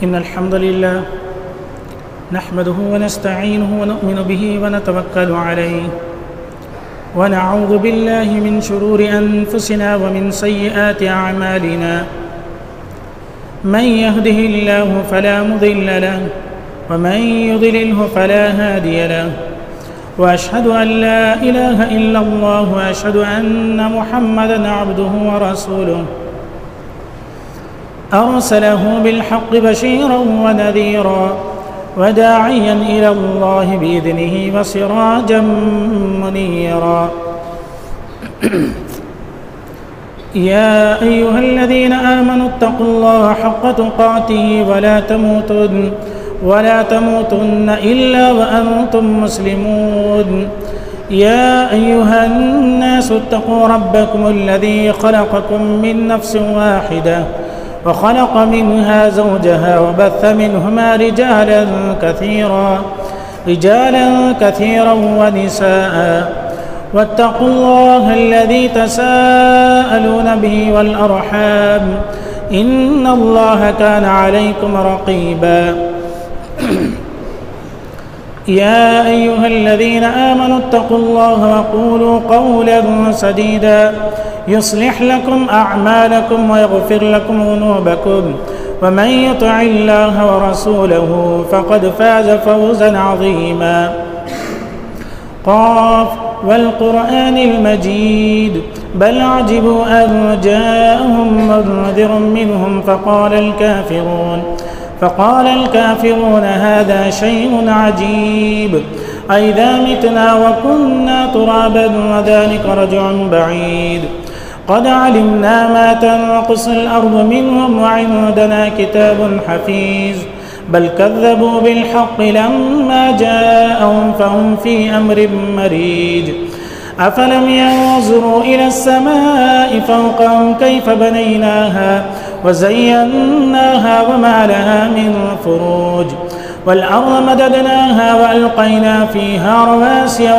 إن الحمد لله نحمده ونستعينه ونؤمن به ونتوكل عليه ونعوذ بالله من شرور أنفسنا ومن سيئات أعمالنا من يهده الله فلا مضل له ومن يضلله فلا هادي له وأشهد أن لا إله إلا الله وأشهد أن محمدًا عبده ورسوله أرسله بالحق بشيرا ونذيرا وداعيا إلى الله بإذنه وسراجا منيرا يا أيها الذين آمنوا اتقوا الله حق تقاته ولا تموتن إلا وأنتم مسلمون يا أيها الناس اتقوا ربكم الذي خلقكم من نفس واحدة وخلق منها زوجها وبث منهما رجالا كثيرا ونساء واتقوا الله الذي تساءلون به والأرحام إن الله كان عليكم رقيبا يا أيها الذين آمنوا اتقوا الله وقولوا قولا سديدا يصلح لكم أعمالكم ويغفر لكم ذنوبكم ومن يطع الله ورسوله فقد فاز فوزا عظيما قاف والقرآن المجيد بل عجبوا أن جاءهم منذر منهم فقال الكافرون هذا شيء عجيب أئذا متنا وكنا ترابا وذلك رجع بعيد قد علمنا ما تنقص الأرض منهم وعندنا كتاب حفيظ بل كذبوا بالحق لما جاءهم فهم في أمر مريج أفلم ينظروا إلى السماء فوقهم كيف بنيناها وزيناها وما لها من فروج والأرض مددناها وألقينا فيها رواسي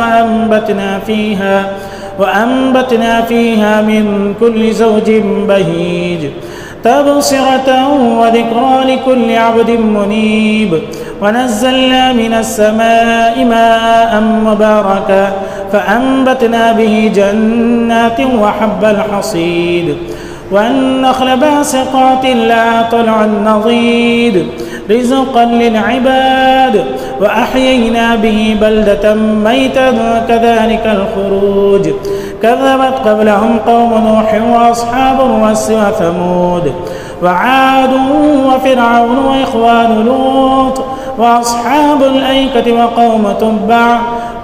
وأنبتنا فيها من كل زوج بهيج تبصرة وذكرى لكل عبد منيب ونزلنا من السماء ماء مباركا فأنبتنا به جنات وحب الحصيد والنخل باسقات لها طلع نضيد رزقا للعباد وأحيينا به بلدة ميتا كذلك الخروج كذبت قبلهم قوم نوح وأصحاب الرس وثمود وعاد وفرعون وإخوان لوط وأصحاب الأيكة وقوم تبع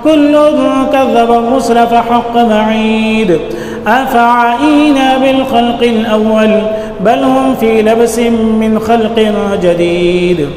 كل كذب الرسل فحق وعيد أفعينا بالخلق الأول بل هم في لبس من خلق جديد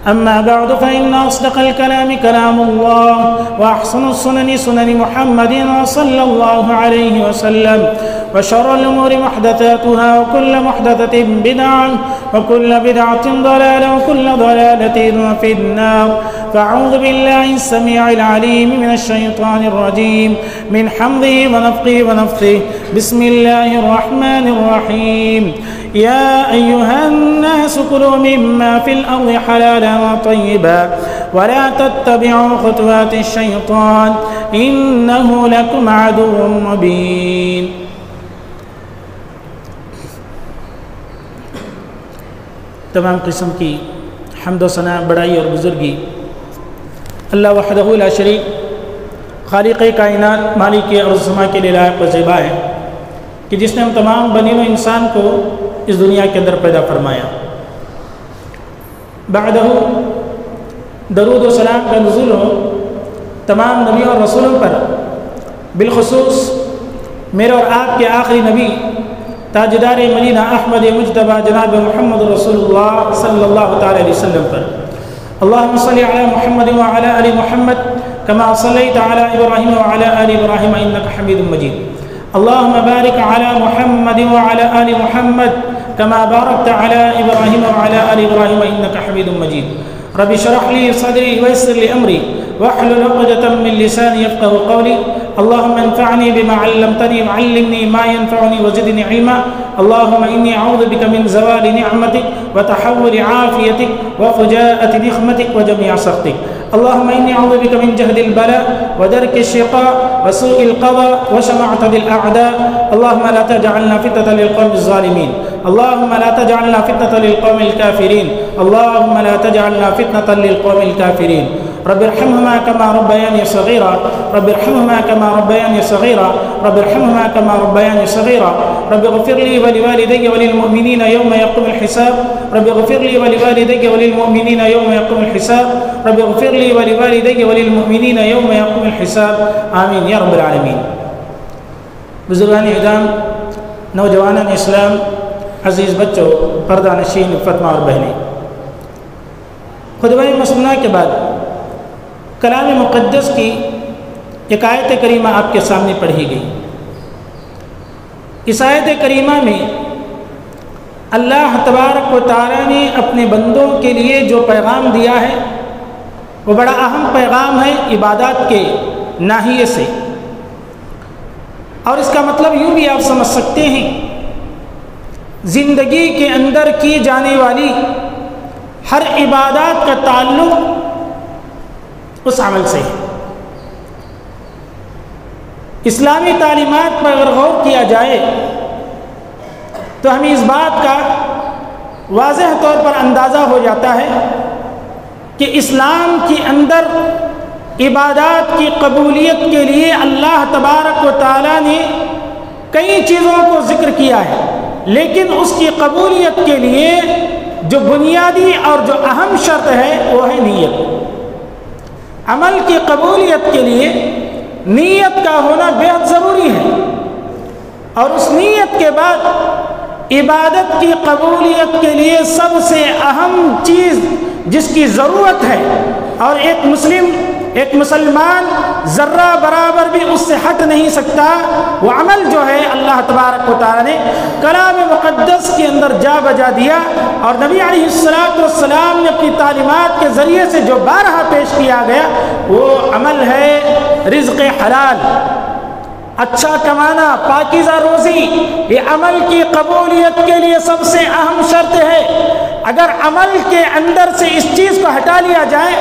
أما بعد فإن أصدق الكلام كلام الله وأحسن السنن سنن محمد صلى الله عليه وسلم وشر الأمور محدثاتها وكل محدثة بدعة وكل بدعة ضلالة وكل ضلالة في النار فأعوذ بالله السميع العليم من الشيطان الرجيم من حمده ونفخه ونفثه بسم الله الرحمن الرحيم يا أيها الناس كلوا مما في الأرض حلالا طيبا ولا تتبعوا خطوات الشيطان إنه لكم عدو مبين تمام قسم کی حمد و ثنا بڑائی اور بزرگی اللہ وحدہ لا شریک خالق کائنات مالک ارض سما کے لیے لائق و زیبا ہے کہ جس نے ہم تمام بنی و انسان کو اس دنیا کے اندر پیدا فرمایا بعدہ درود و سلام کا نزول ہو تمام نبیوں اور رسولوں پر بالخصوص میرے اور آپ کے آخری نبی تاجدار مدینہ احمد مجتبی جناب محمد رسول اللہ صلی اللہ تعالی علیہ وسلم پر اللہم صلی علی محمد وعلی آل محمد کما صلیت علی ابراہیم وعلی آل ابراہیم انکا حمید مجید اللہم بارک علی محمد وعلی آل محمد کما بارکت علی ابراہیم وعلی آل ابراہیم انکا حمید مجید رب اشرح لي صدري ويسر لي أمري واحلل عقدة من لساني يفقهوا قولي اللهم انفعني بما علمتني وعلمني ما ينفعني وزدني علما اللهم إني أعوذ بك من زوال نعمتك وتحول عافيتك وفجاءة نقمتك وجميع سخطك. اللهم إني أعوذ بك من جهد البلاء ودرك الشقاء وسوء القضاء وشماتة الأعداء. اللهم لا تجعلنا فتنة للقوم الظالمين. اللهم لا تجعلنا فتنة للقوم الكافرين. اللهم لا تجعلنا فتنة للقوم الكافرين. رب ارحمهما كما ربياني صغيرا. رب ارحمهما كما ربياني صغيرا. رب ارحمهما كما ربياني صغيرا. رب اغفر لي ولوالدي وللمؤمنين يوم يقوم الحساب. رب اغفر لي ولوالدي وللمؤمنين يوم يقوم الحساب. رب اغفر لي ولوالدي وللمؤمنين يوم يقوم الحساب. آمین یا رب العالمین. بزرگان اعظام، نوجوانان اسلام، عزیز بچوں، پردہ نشین فاطمہ اور بہنیں، خطبہ مسنونہ کے بعد کلام مقدس کی ایک آیت کریمہ آپ کے سامنے پڑھی گئی. اس آیت کریمہ میں اللہ تبارک و تعالی نے اپنے بندوں کے لیے جو پیغام دیا ہے وہ بڑا اہم پیغام ہے عبادات کے ناحیے سے. اور اس کا مطلب یوں بھی آپ سمجھ سکتے ہیں، زندگی کے اندر کی جانے والی ہر عبادات کا تعلق اس عمل سے ہے. اسلامی تعلیمات پر اگر غور کیا جائے تو ہمیں اس بات کا واضح طور پر اندازہ ہو جاتا ہے کہ اسلام کے اندر عبادات کی قبولیت کے لیے اللہ تبارک و تعالیٰ نے کئی چیزوں کو ذکر کیا ہے، لیکن اس کی قبولیت کے لیے جو بنیادی اور جو اہم شرط ہے وہ ہے نیت. عمل کی قبولیت کے لیے نیت کا ہونا بہت ضروری ہے، اور اس نیت کے بعد عبادت کی قبولیت کے لیے سب سے اہم چیز جس کی ضرورت ہے، اور ایک مسلمان ذرہ برابر بھی اس سے ہٹ نہیں سکتا، وہ عمل جو ہے اللہ تبارک و تعالی نے کلام مقدس کے اندر جا بجا دیا، اور نبی علیہ السلام نے اپنی تعلیمات کے ذریعے سے جو بارہا پیش کیا گیا وہ عمل ہے رزق حلال، اچھا کمانا، پاکیزہ روزی. یہ عمل کی قبولیت کے لیے سب سے اہم شرط ہے. اگر عمل کے اندر سے اس چیز کو ہٹا لیا جائے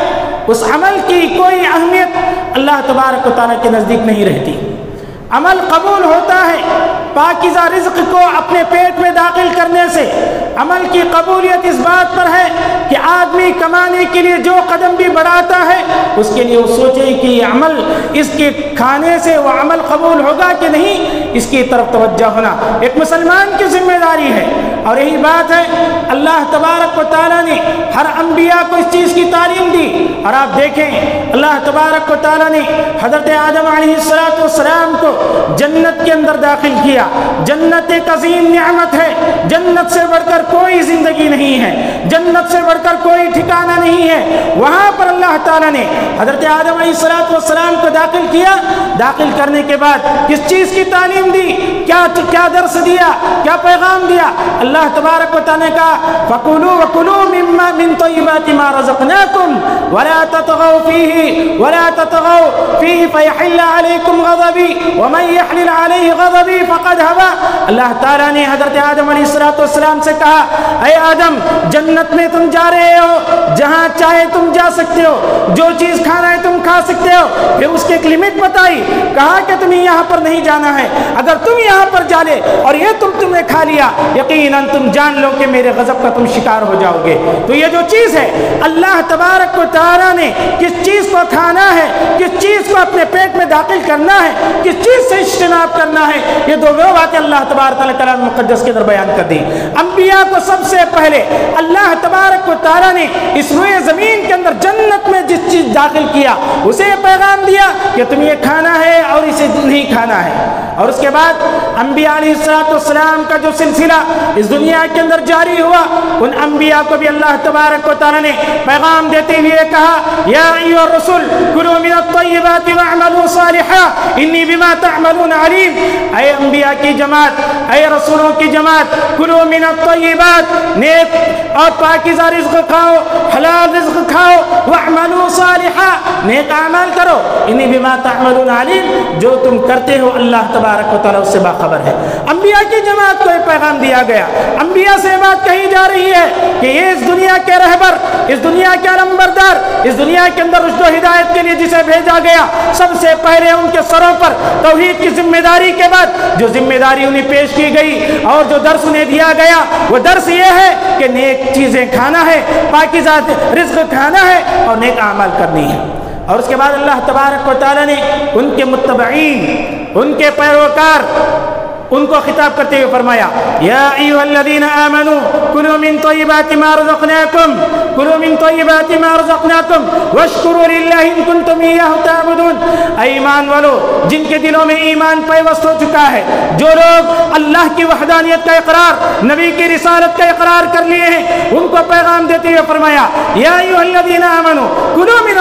اس عمل کی کوئی اہمیت اللہ تبارک و تعالیٰ کے نزدیک نہیں رہتی. عمل قبول ہوتا ہے پاکیزہ رزق کو اپنے پیٹ میں داخل کرنے سے. عمل کی قبولیت اس بات پر ہے کہ آدمی کمانے کے لیے جو قدم بھی بڑھاتا ہے اس کے لیے وہ سوچے کہ یہ عمل اس کے کھانے سے وہ عمل قبول ہوگا کہ نہیں، اس کی طرف توجہ ہونا ایک مسلمان کی ذمہ داری ہے. اور یہی بات ہے اللہ تبارک و تعالیٰ نے ہر انبیاء کو اس چیز کی تعلیم دی. اور آپ دیکھیں اللہ تبارک و تعالیٰ نے حضرت آدم علیہ السلام کو جنت کے اندر داخل کیا. جنت ایک عظیم نعمت ہے، جنت سے بڑھ کر کوئی زندگی نہیں ہے، جنت سے بڑھ کر کوئی ٹھکانہ نہیں ہے. وہاں پر اللہ تعالیٰ نے حضرت آدم علیہ السلام کو داخل کیا. داخل کرنے کے بعد کس چیز کی تعلیم دی، کیا درس دیا، کیا پیغام دیا؟ اللہ تبارک و تعالیٰ نے کہا فَكُلُوا وَكُلُوا مِن طَيِّبَاتِ مَا رَزَقْنَاكُمْ وَلَا تَطْغَوْا فِيهِ فَيَحِلَّ عَلَيْكُمْ غَضَبِي وَمَنْ يَحْلِلْ عَلَيْهِ غَضَبِي فَقَدْ هَوَىٰ. اللہ تعالیٰ نے حضرت آدم علیہ السلام سے کہا اے آدم، جنت میں تم جا رہے ہو، جہاں چاہے تم جا سکتے ہو، جو چیز کھانا ہے تم کھا سکتے ہو. پھر اس کی ایک لمٹ بتائی، کہا کہ تمہیں یہاں پر نہیں جانا ہے. اگر تم یہاں پر جا لے اور یہ تم نے کھا لیا یقیناً تم جان لو کہ میرے غضب کا تم شکار ہو جاؤ گے. تو یہ جو چیز ہے اللہ تبارک و تعالیٰ نے کس چیز کو کھانا ہے، کس چیز کو اپنے پیٹ میں داخل کرنا ہے، کس چیز سے اجتناب کرنا ہے، یہ دو باتیں اللہ تبارک تعالیٰ کلام مقدس کے اندر بیان کر دی. انبیاء کو سب سے پہلے اللہ تبارک و تعالیٰ نے اس روئے زمین کے اندر جنت میں جس چیز داخل کیا اسے پیغام دیا کہ تم یہ کھانا ہے اور اسے نہیں کھانا ہے. اور اس کے بعد انبیاء علیہ السلام کا جو سلسلہ اس دنیا کے اندر جاری ہوا، ان انبیاء کو بھی اللہ تبارک و تعالیٰ نے پیغام دیتے ہوئے کہا یا ایھا الرسل کلوا من الطیبات واعملوا صالحا انی بما تعملون علیم. اے انبیاء کی جماعت، اے رسولوں کی جماعت، کلوا من الطیبات، نیک اور پاکیزہ رزق کھاؤ، حلال رزق کھاؤ، واعملوا صالحا، نیک اعمال کرو، انی بما تعملون علیم، جو تم کرتے ہو اللہ تبارک تبارک و تعالیٰ اس سے باخبر ہے۔ انبیاء کی جماعت کو یہ پیغام دیا گیا، انبیاء سے بات کہی جا رہی ہے کہ یہ اس دنیا کے رہبر، اس دنیا کے علمبردار، اس دنیا کے اندر رشد و ہدایت کے لیے جسے بھیجا گیا، سب سے پہلے ان کے سروں پر توحید کی ذمہ داری کے بعد جو ذمہ داری انہیں پیش کی گئی اور جو درس انہیں دیا گیا، وہ درس یہ ہے کہ نیک چیزیں کھانا ہے، پاکیزہ رزق کھانا ہے اور نیک اعمال کرنی ہے۔ اور اس کے بعد اللہ تبارک و تعالیٰ نے ان کے متبعین، ان کے پیروکار، ان کو خطاب کرتے ہوئے فرمایا یا ایھا الذین آمنوا کلوا من طیبات ما رزقناکم واشکروا للہ ان کنتم ایاہ تعبدون۔ اے ایمان والو، جن کے دلوں میں ایمان پیوست ہو چکا ہے، جو لوگ اللہ کی وحدانیت کا اقرار، نبی کی رسالت کا اقرار کر لیے ہیں، ان کو پیغام دیتے ہوئے فرمایا یا ایھا الذین آمنوا کلوا من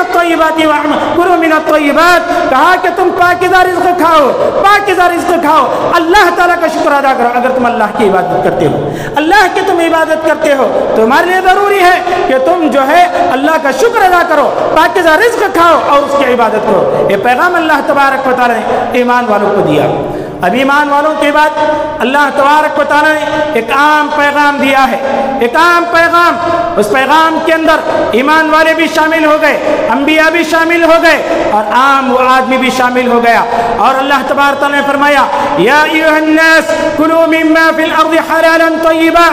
الطیبات، کہا کہ تم پاکیزہ رزق کھاؤ، پاکیزہ رزق کھاؤ، اللہ تعالیٰ کا شکر ادا کرو۔ اگر تم اللہ کی عبادت کرتے ہو، اللہ کی تم عبادت کرتے ہو، تو ہمارے لیے ضروری ہے کہ تم جو ہے اللہ کا شکر ادا کرو، پاکیزہ رزق کھاؤ اور اس کی عبادت کرو۔ یہ پیغام اللہ تبارک و تعالیٰ نے ایمان والوں کو دیا۔ اب ایمان والوں کے بعد اللہ تبارک و تعالیٰ نے ایک عام پیغام دیا ہے، ایک عام پیغام۔ اس پیغام کے اندر ایمان والے بھی شامل ہو گئے، انبیاء بھی شامل ہو گئے اور عام وہ آدمی بھی شامل ہو گیا۔ اور اللہ تبارک و تعالیٰ نے فرمایا یا ایھا الناس کلوا مما فی الارض حلالا طیبا،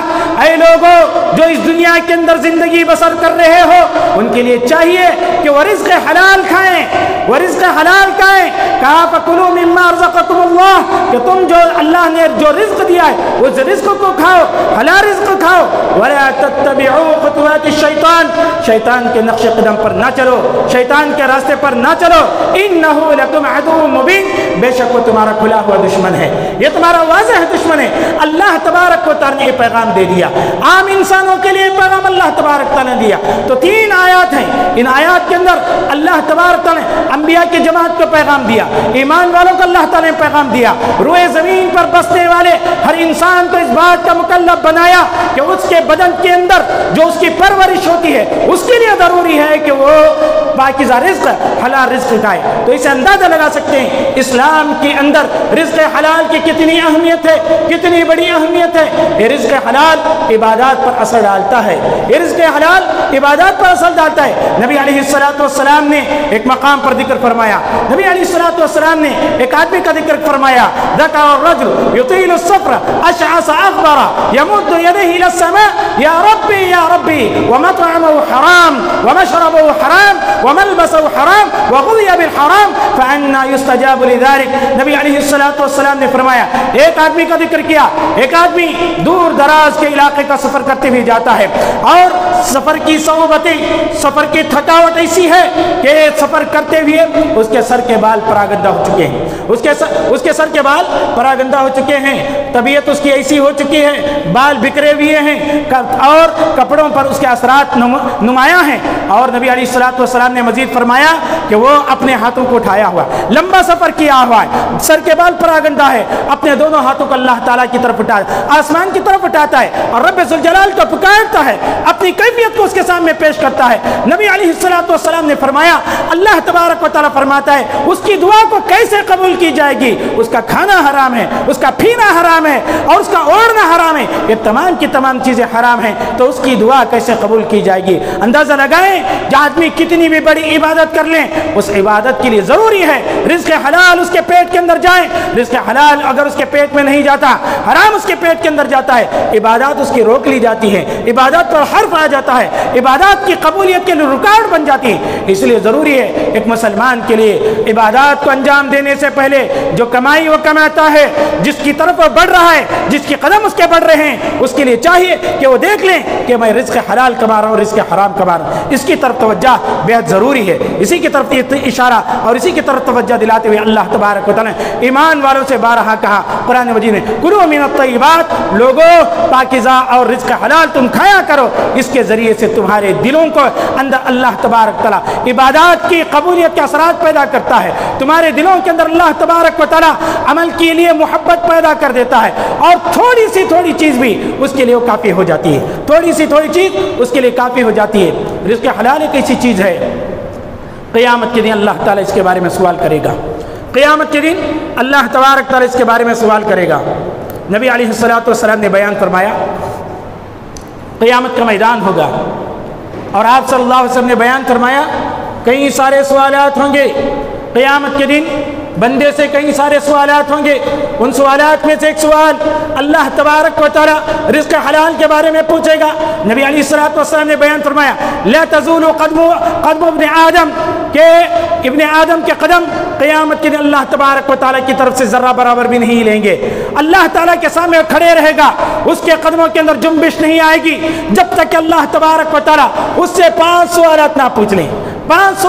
اے لوگو جو اس دنیا کے اندر زندگی بسر کر رہے ہو، ان کے لیے چاہیے کہ وہ رزق حلال کھائیں، وہ رزق حلال کھائیں۔ کہا فکلوا مما رزقکم اللہ، کہ تم جو اللہ نے جو رزق دیا ہے اس رزق کو کھاؤ، حلال رزق کھاؤ۔ ولا تتبعوا خطوات الشیطان، شیطان کے نقش قدم پر نہ چلو، شیطان کے راستے پر نہ چلو۔ انہ لکم عدو مبین، بے شک وہ تمہارا کھلا ہوا دشمن ہے، یہ تمہارا واضح دشمن ہے۔ اللہ تبارک و تعالیٰ نے یہ پیغام دے دیا، عام انسانوں کے لیے پیغام اللہ تبارک تعالیٰ نے دیا۔ تو 3 آیات ہیں، ان آیات کے اندر اللہ تبارک تعالیٰ نے انبیاء کی جماعت کو پیغام دیا، ایمان والوں کو اللہ تعالیٰ نے پیغام دیا، روئے زمین پر بسنے والے ہر انسان کو اس بات کا مکلف بنایا کہ اس کے بدن کے اندر جو اس کی پرورش ہوتی ہے، اس کے لیے ضروری ہے کہ وہ پاکیزہ رزق، حلال رزق کھائے۔ تو اسے اندازہ لگا سکتے ہیں اسلام کے اندر رزق حلال کی کتنی اہمیت ہے، کتنی بڑی اہمیت ہے۔ یہ رزق حلال عبادات پر اثر ڈالتا ہے، یہ رزق حلال عبادات پر اثر ڈالتا ہے۔ نبی علیہ السلام نے ایک مقام پر ذکر فرمایا، نبی علیہ السلام نے ایک آدمی کا ذکر فرمایا ذکر الرجل یطیل السفر اشعث اغبر یمد یدیہ الی السماء یا ربی ومطعمہ حرام ومشربہ حرام وملبسہ حرام وغذی بالحرام فأنا یستجاب لذلک۔ نبی علیہ السلام نے فرمایا، ایک آدمی کا ذکر کیا، ایک آدمی دور دراز کے علاقے کا سفر کرتے ہوئے جاتا ہے اور سفر کی صعوبتیں، سفر کی تھکاوٹ ایسی ہے کہ سفر کرتے ہوئے اس کے سر کے بال پراگندہ ہو چکے ہیں، اس کے سر کے بال پراگندہ ہو چکے ہیں، طبیعت اس کی ایسی ہو چکی ہے، بال بکھرے ہوئے ہیں اور کپڑوں پر اس کے اثرات نمایاں ہیں۔ اور نبی علیہ السلام نے مزید فرمایا کہ وہ اپنے ہاتھوں کو اٹھایا ہوا، لمبا سفر کیا ہوا ہے، سر کے بال پراگندہ ہے، اپنے دونوں ہاتھوں کو اللہ تعالیٰ کی طرف اٹھاتا ہے، آسمان کی طرف اٹھاتا ہے اور رب ذوالجلال کو پکارتا ہے، اپنی کیفیت کو اس کے سامنے پیش کرتا ہے۔ نبی علیہ السلام نے فرمایا اللہ تبارک و تعالیٰ فرماتا ہے اس کی دعا کو کیسے قبول کی جائے گی؟ اس کا کھانا حرام ہے، اس کا پینا حرام ہے اور اس کا اوڑھنا حرام ہے، یہ تمام کی تمام چیزیں حرام ہیں، تو اس کی دعا کیسے قبول کی جائے گی؟ اندازہ لگائیں جو آدمی کتنی بھی بڑی عبادت کر لیں، اس عبادت کے لیے ضروری ہے رزق حلال اس کے پیٹ کے اندر جائے۔ رزق حلال اگر اس کے پیٹ میں نہیں جاتا، حرام اس کے پیٹ کے اندر جاتا ہے، عبادات اس کی روک لی جاتی ہے، عبادات پر حرف آ جاتا ہے، عبادات کی قبولیت کے لیے رکاوٹ بن جاتی ہے۔ اس لیے ضروری ہے ایک مسلمان کے لیے عبادات کو انجام دینے سے پہلے جو کمائی وہ کماتا ہے، جس کی طرف وہ بڑھ رہا ہے، جس کی قدم اس کے بڑھ رہے ہیں، اس کے لیے چاہیے کہ وہ دیکھ لیں کہ میں رزق حلال کما رہا ہوں، رزق حرام کما رہا ہوں۔ اس کی طرف توجہ بہت ضروری ہے، اسی کی طرف اشارہ اور اسی کی طرف توجہ دلاتے ہوئے اللہ تبارک و تعالیٰ نے ایمان والوں سے بارہا کہا قرآن مجید میں کلوا من الطیبات، لوگو پاکیزہ اور رزق حلال تم کھایا کرو، اس کے ذریعے سے تمہارے دلوں کو اندر اللہ تبارک تعالیٰ عبادات کی قبولیت کے اثرات پیدا کرتا ہے، تمہارے دلوں کے اندر اللہ تبارک و تعالیٰ عمل کے لیے محبت پیدا کر دیتا ہے، اور تھوڑی سی تھوڑی چیز بھی اس کے لیے وہ کافی ہو جاتی ہے، تھوڑی سی تھوڑی چیز اس کے لیے کافی ہو جاتی ہے۔ رزق حلال ایک ایسی چیز ہے قیامت کے دن اللہ تعالیٰ اس کے بارے میں سوال کرے گا، قیامت کے دن اللہ تبارک تعالیٰ اس کے بارے میں سوال کرے گا۔ نبی علیہ الصلوۃ والسلام نے بیان فرمایا قیامت کا میدان ہوگا، اور آپ صلی اللہ علیہ وسلم نے بیان فرمایا کئی سارے سوالات ہوں گے قیامت کے دن، بندے سے کئی سارے سوالات ہوں گے۔ ان سوالات میں سے ایک سوال اللہ تبارک و تعالی رزق حلال کے بارے میں پوچھے گا۔ نبی علیہ الصلوۃ والسلام نے بیان فرمایا لا تزول قدم ابن آدم، کہ ابن آدم کے قدم قیامت کے دن اللہ تبارک و تعالیٰ کی طرف سے ذرہ برابر بھی نہیں لیں گے۔ اللہ تعالیٰ کے سامنے کھڑے رہے گا، اس کے قدموں کے اندر جنبش نہیں آئے گی جب تک کہ اللہ تبارک و تعالیٰ اس سے 5 سوالات نہ پوچھ لیں۔ 5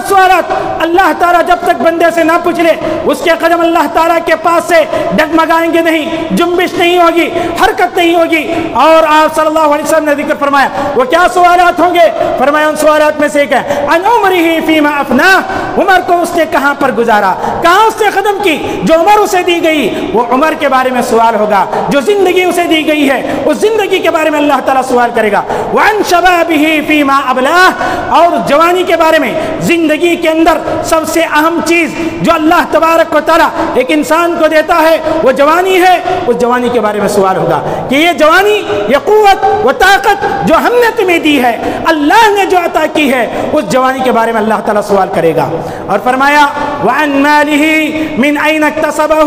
سوالات اللہ تعالیٰ جب تک بندے سے نہ پوچھ لے، اس کے قدم اللہ تعالیٰ کے پاس سے ڈگمگائیں گے نہیں، جنبش نہیں ہوگی، حرکت نہیں ہوگی۔ اور آپ صلی اللہ علیہ وسلم نے ذکر فرمایا وہ کیا سوالات ہوں گے؟ فرمایا ان سوالات میں سے ایک ہے عن عمرہ فیما افناہ، عمر کو اس نے کہاں پر گزارا، کہاں اس نے قدم کی، جو عمر اسے دی گئی وہ عمر کے بارے میں سوال ہوگا۔ جو زندگی اسے دی گئی ہے اس زندگی کے بارے میں اللہ تعالیٰ سوال کرے گا۔ وعن شبابہ فیما ابلاہ، اور جوانی کے بارے میں، زندگی کے اندر سب سے اہم چیز جو اللہ تبارک و تعالیٰ ایک انسان کو دیتا ہے وہ جوانی ہے، اس جوانی کے بارے میں سوال ہوگا کہ یہ جوانی، یہ قوت و طاقت جو ہم نے تمہیں دی ہے، اللہ نے جو عطا کی ہے، اس جوانی کے بارے میں اللہ تعالیٰ سوال کرے گا۔ اور فرمایا وعن مالہ من این اکتسبہ،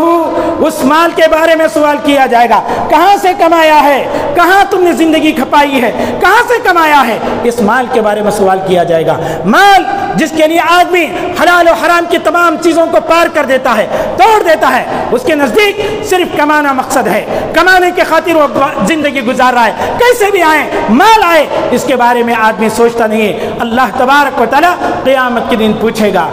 اس مال کے بارے میں سوال کیا جائے گا، کہاں سے کمایا ہے، کہاں تم نے زندگی کھپائی ہے، کہاں سے کمایا ہے، اس مال کے بارے میں سوال کیا جائے گا۔ مال جس کے لیے آدمی حلال و حرام کی تمام چیزوں کو پار کر دیتا ہے، توڑ دیتا ہے، اس کے نزدیک صرف کمانا مقصد ہے، کمانے کے خاطر وہ زندگی گزار رہا ہے، کیسے بھی آئے مال آئے، اس کے بارے میں آدمی سوچتا نہیں ہے۔ اللہ تبارک و تعالیٰ قیامت کے دن پوچھے گا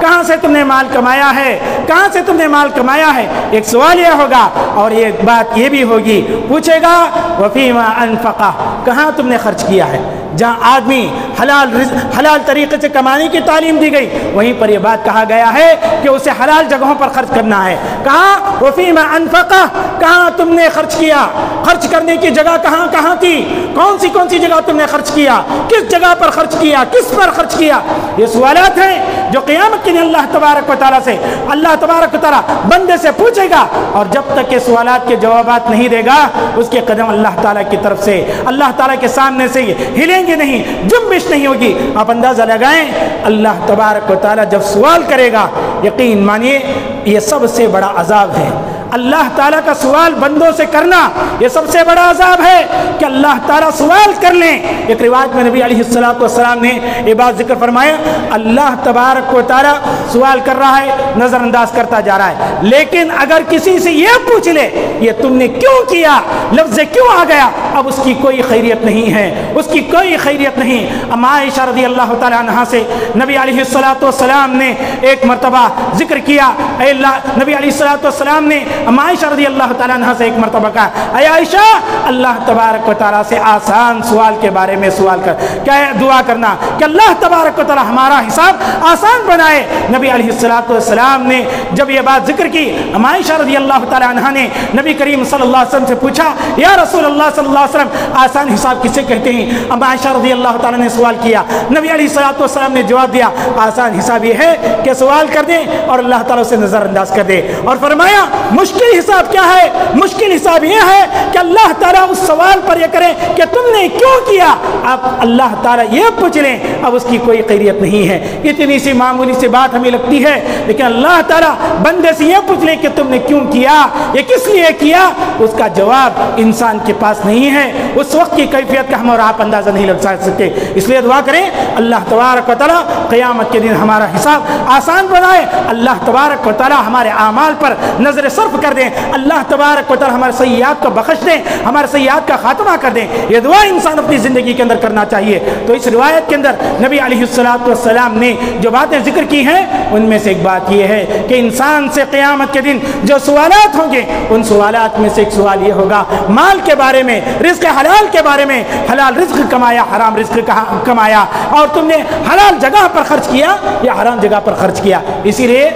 کہاں سے تم نے مال کمایا ہے، کہاں سے تم نے مال کمایا ہے، ایک سوال یہ ہوگا، اور ایک بات یہ بھی ہوگی، پوچھے گا وفیما انفقہ، کہاں تم نے خرچ کیا ہے۔ جہاں آدمی حلال طریقے سے کمانے کی تعلیم دی گئی، وہیں پر یہ بات کہا گیا ہے کہ اسے حلال جگہوں پر خرچ کرنا ہے۔ کہاں وفیما انفقہ، کہاں تم نے خرچ کیا، خرچ کرنے کی جگہ کہاں کہاں تھی، کون سی جگہ تم نے خرچ کیا، کس جگہ پر خرچ کیا، کس پر خرچ کیا، یہ سوالات ہیں جو قیامت کے دن اللہ تبارک و تعالیٰ سے، اللہ تبارک و تعالیٰ بندے سے پوچھے گا، اور جب تک یہ سوالات کے جوابات نہیں دے گا اس کے قدم اللہ تعالیٰ کی طرف سے، اللہ تعالیٰ کے سامنے سے ہلیں گے نہیں، جنبش نہیں ہوگی۔ آپ اندازہ لگائیں اللہ تبارک و تعالیٰ جب سوال کرے گا، یقین مانیے یہ سب سے بڑا عذاب ہے۔ اللہ تعالیٰ کا سوال بندوں سے کرنا یہ سب سے بڑا عذاب ہے کہ اللہ تعالیٰ سوال کر لیں۔ ایک روایت میں نبی علیہ السلام نے یہ بات ذکر فرمایا، اللہ تبارک و تعالیٰ سوال کر رہا ہے، نظر انداز کرتا جا رہا ہے، لیکن اگر کسی سے یہ پوچھ لے یہ تم نے کیوں کیا، لفظ کیوں آ گیا، اب اس کی کوئی خیریت نہیں ہے، اس کی کوئی خیریت نہیں۔ اما عائشہ رضی اللہ تعالیٰ عنہا سے نبی علیہ السلام نے ایک مرتبہ ذکر کیا، اے اللہ، نبی علیہ السلام نے اما عائشہ رضی اللہ تعالیٰ عنہ سے ایک مرتبہ کہا، اے عائشہ اللہ تبارک و تعالیٰ سے آسان سوال کے بارے میں سوال کر، کیا دعا کرنا کہ اللہ تبارک و تعالیٰ ہمارا حساب آسان بنائے۔ نبی علیہ السلام نے جب یہ بات ذکر کی، اما عائشہ رضی اللہ تعالیٰ عنہ نے نبی کریم صلی اللہ علیہ وسلم سے پوچھا، یا رسول اللہ صلی اللہ علیہ وسلم آسان حساب کسے کہتے ہیں؟ اما عائشہ رضی اللہ تعالیٰ نے سوال کیا، نبی علیہ السلام نے جواب دیا، آسان حساب یہ ہے کہ سوال کر دیں اور اللہ تعالیٰ سے نظر انداز کر دے، اور فرمایا مشکل حساب کیا ہے؟ مشکل حساب یہ ہے کہ اللہ تعالیٰ اس سوال پر یہ کرے کہ تم نے کیوں کیا، اب اللہ تعالیٰ یہ پوچھ لیں، اب اس کی کوئی خیریت نہیں ہے۔ اتنی سی معمولی سی بات ہمیں لگتی ہے، لیکن اللہ تعالیٰ بندے سے یہ پوچھ لے کہ تم نے کیوں کیا، یہ کس لیے کیا، اس کا جواب انسان کے پاس نہیں ہے، اس وقت کی کیفیت کا ہم اور آپ اندازہ نہیں لگا سکتے۔ اس لیے دعا کریں اللہ تبارک و تعالیٰ قیامت کے دن ہمارا حساب آسان بنائے، اللہ تبارک و تعالیٰ ہمارے اعمال پر نظر صرف کر دیں، اللہ تبارک و تعالیٰ ہمارے سیئات کو بخش دیں، ہمارے سیئات کا خاتمہ کر دیں۔ یہ دعا انسان اپنی زندگی کے اندر کرنا چاہیے۔ تو اس روایت کے اندر نبی علیہ السلام نے جو باتیں ذکر کی ہیں ان میں سے ایک بات یہ ہے کہ انسان سے قیامت کے دن جو سوالات ہوں گے ان سوالات میں سے ایک سوال یہ ہوگا مال کے بارے میں، رزق حلال کے بارے میں، حلال رزق کمایا، حرام رزق کمایا، اور تم نے حلال جگہ پر خرچ کیا یا حرام جگہ پر خرچ کیا۔ اسی لیے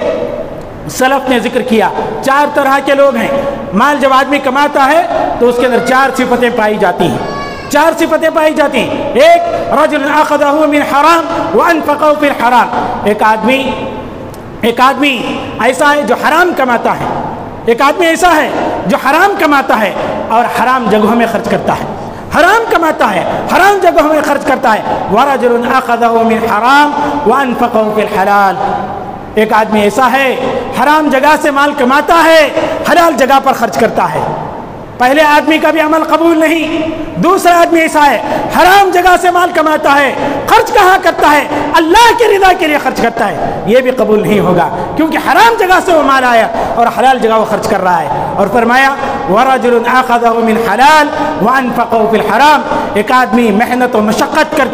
سلف نے ذکر کیا 4 طرح کے لوگ ہیں۔ مال جب آدمی کماتا ہے تو اس کے اندر 4 صفتیں پائی جاتی ہیں، 4 صفتیں پائی جاتی ہیں۔ ایک رجل اخذہ من حرام وانفقہ فی الحرام، ایک آدمی ایک آدمی ایسا ہے جو حرام کماتا ہے، ایک آدمی ایسا ہے جو حرام کماتا ہے اور حرام جگہوں میں خرچ کرتا ہے، حرام کماتا ہے، حرام جگہوں میں خرچ کرتا ہے۔ وَرَجُلٌ أَخَذَهُ مِنْ حَرَامٍ وَأَنْفَقَهُ فِي الْحَلَالِ، ایک آدمی ایسا ہے حرام جگہ سے مال کماتا ہے، حلال جگہ پر خرچ کرتا ہے۔ پہلے آدمی کا بھی عمل قبول نہیں، دوسرا آدمی ایسا ہے حرام جگہ سے مال کماتا ہے، خرچ کہاں کرتا ہے؟ اللہ کی رضا کے لیے خرچ کرتا ہے، یہ بھی قبول نہیں ہوگا کیونکہ حرام جگہ سے وہ مال آیا اور حلال جگہ وہ خرچ کر رہا ہے۔ اور فرمایا وَرَجُلٌ أَخَذَهُ مِنْ حَلَالٍ وَأَنْفَقَهُ فِي الْحَرَامِ، ایک آدمی محنت و مشقت کر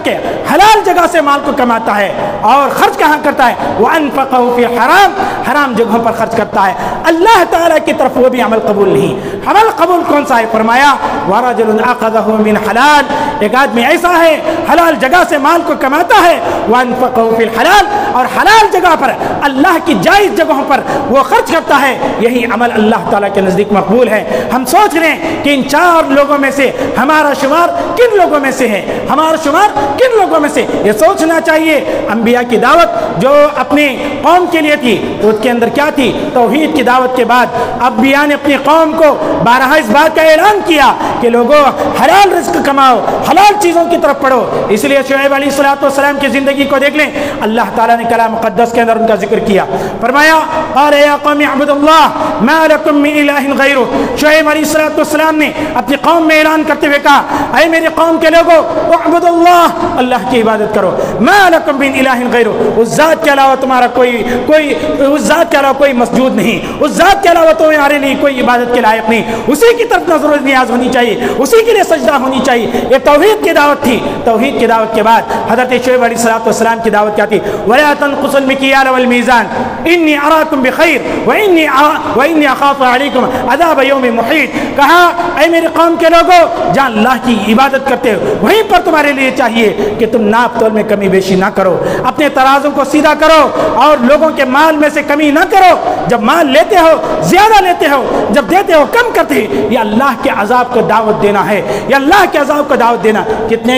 کے حلال جگہ سے مال کو کماتا ہے اور خرچ کہاں کرتا ہے؟ وَأَنْفَقَهُ فِي الْحَرَامِ، حرام جگہوں پر خرچ کرتا ہے، اللہ تعالیٰ کی طرف وہ بھی عمل قبول نہیں۔ عمل قبول کون سا ہے؟ فرمایا وَرَجُلٌ أَخَذَهُ مِنْ حَلَالٍ، ایک آدمی ایسا ہے حلال جگہ سے مال کو کماتا ہے، وَأَنْفَقَهُ فِي الْحَلَالِ، اور حلال جگہ پر اللہ کی جائز جگہوں پر وہ خرچ کرتا ہے، یہی عمل اللہ تعالیٰ کے نزدیک مقبول ہے۔ ہم سوچ رہے ہیں کہ ان چار لوگوں میں سے ہمارا شمار کن لوگوں میں سے ہے، ہمارا شمار کن لوگوں میں سے؟ یہ سوچنا چاہیے۔ انبیاء کی دعوت جو اپنی قوم کے لیے تھی اس کے اندر کیا تھی؟ توحید کی دعوت کے بعد انبیاء نے اپنی قوم کو بارہا اس بات کا اعلان کیا کہ لوگوں حلال رزق کماؤ، حلال چیزوں کی طرف پڑھو۔ اس لیے شعیب علیہ السلام کی زندگی کو دیکھ لیں، اللہ تعالیٰ نے کلام مقدس کے اندر ان کا ذکر کیا، فرمایا قال یا قوم اعبدوا اللہ ما لکم من الہ غیرہ۔ شعیب علیہ السلام نے اپنی قوم میں اعلان کرتے ہوئے کہا اے میری قوم کے لوگوں اعبدوا اللہ، اللہ کی عبادت کرو، ما لکم من الہ غیرہ، اس ذات کے علاوہ تمہارا اس ذات کے علاوہ کوئی مسجود نہیں، اس ذات کے علاوہ تمہارے لیے کوئی عبادت کے لائق نہیں، اسی کی طرف نظر و نیاز ہونی چاہیے، اسی کے لیے سجدہ ہونی چاہیے۔ یہ توحید کی دعوت تھی۔ توحید کی دعوت کے بعد حضرت شعیب علیہ السلام کی دعوت کیا تھی؟ وَلَا تَنْقُصُوا الْمِكْيَالَ وَالْمِيزَانَ إِنِّي أَرَاكُمْ بِخَيْرٍ وَإِنِّي أَخَافُ عَلَيْكُمْ عَذَابَ يَوْمٍ مُحِيطٍ، کہا اے میرے قوم کے لوگوں جہاں اللہ کی عبادت کرتے ہو وہیں پر تمہارے لیے چاہیے کہ تم ناپ تول میں کمی بیشی نہ کرو، اپنے ترازوں کو سیدھا کرو اور لوگوں کے مال میں سے کمی نہ کرو۔ جب مال لیتے ہو زیادہ لیتے ہو، جب دیتے ہو کم کرتے ہو، یہ اللہ کے عذاب کو دعوت دینا ہے، یہ اللہ کے عذاب کو دعوت دینا۔ کتنے